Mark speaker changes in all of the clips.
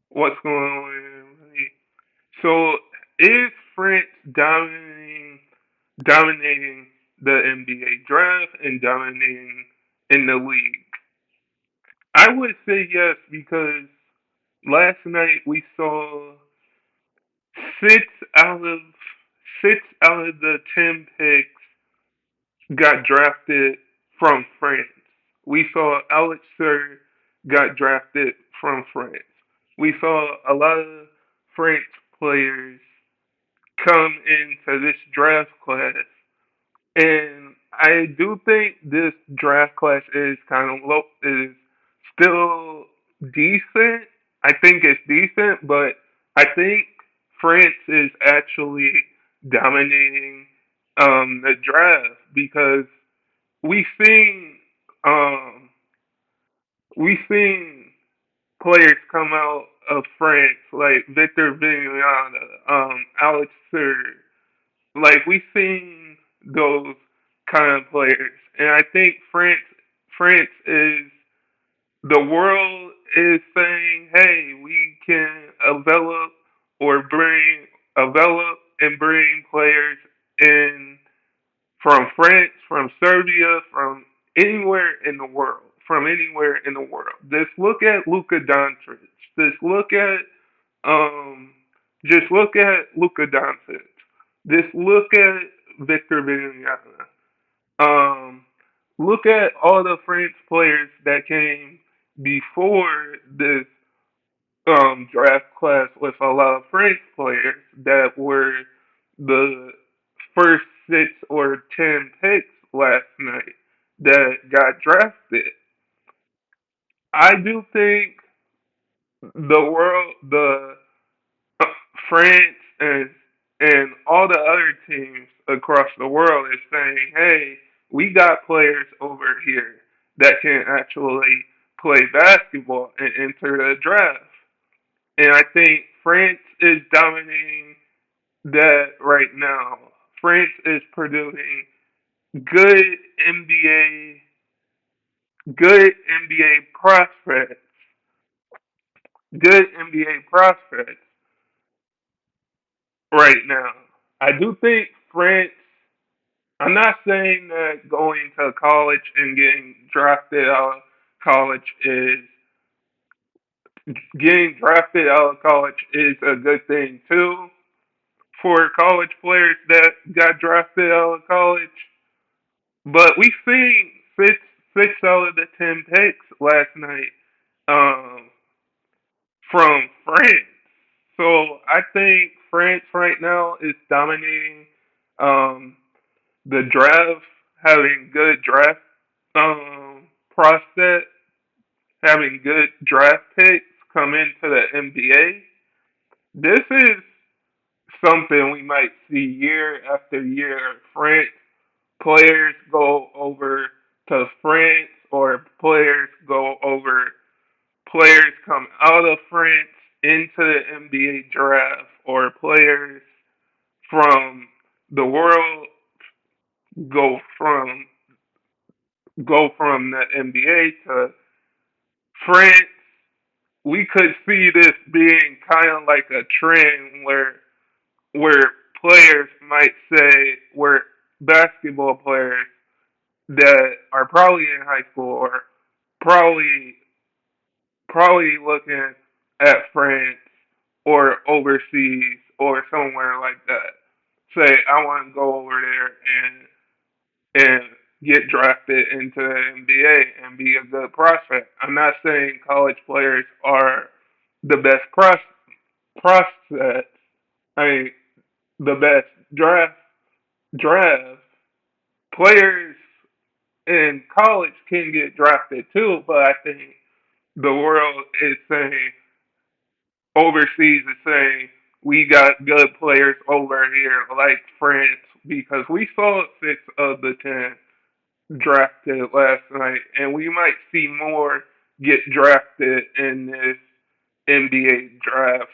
Speaker 1: What's going on? So is France dominating the NBA draft and dominating in the league? I would say yes because last night we saw six out of six out of the 10 picks got drafted from France. We saw Alex Sir got drafted from France. We saw a lot of French players come into this draft class, and I do think this draft class is kind of low, is still decent. I think it's decent, but I think France is actually dominating the draft because we seen um we seen players come out of France like Victor Vignana, Alex Sir, like we seen those kind of players, and I think France is the world is saying, hey, we can develop or bring develop and bring players in from France, from Serbia, from anywhere in the world, from anywhere in the world. Just look at Luka Doncic. Just look at um, just look at Luka Doncic. Just look at Victor Wembanyama. Um, look at all the French players that came before this draft class with a lot of French players that were the first 6 or 10 picks last night that got drafted. I do think the France and all the other teams across the world is saying, "Hey, we got players over here that can actually play basketball and enter the draft." And I think France is dominating that right now. France is producing good good NBA prospects, good NBA prospects right now. I do think France. I'm not saying that going to college and college is getting drafted out of college is a good thing too for college players that got drafted out of college. But we seen six out of the 10 picks last night um, from France. So I think France right now is dominating um, the draft, having good draft prospects, having good draft picks come into the NBA. This is something we might see year after year. France players go over to France, or players come out of France into the NBA draft, or players from the world go from the NBA to France. We could see this being kind of like a trend where players might say, where basketball players that are probably in high school or probably looking at France or overseas or somewhere like that. Say, I want to go over there and get drafted into the NBA and be a good prospect. I'm not saying college players are the best prospects. I mean, the best draft players in college can get drafted too, but I think the world is saying, overseas is saying, we got good players over here like France, because we saw 6 of the 10 drafted last night, and we might see more get drafted in this NBA draft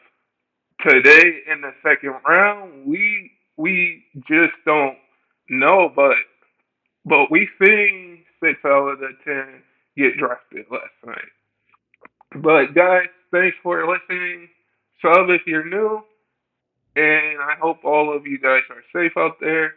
Speaker 1: today in the second round. We just don't know, but we seen 6 out of the 10 get drafted last night. But guys, thanks for listening. Sub if you're new, and I hope all of you guys are safe out there.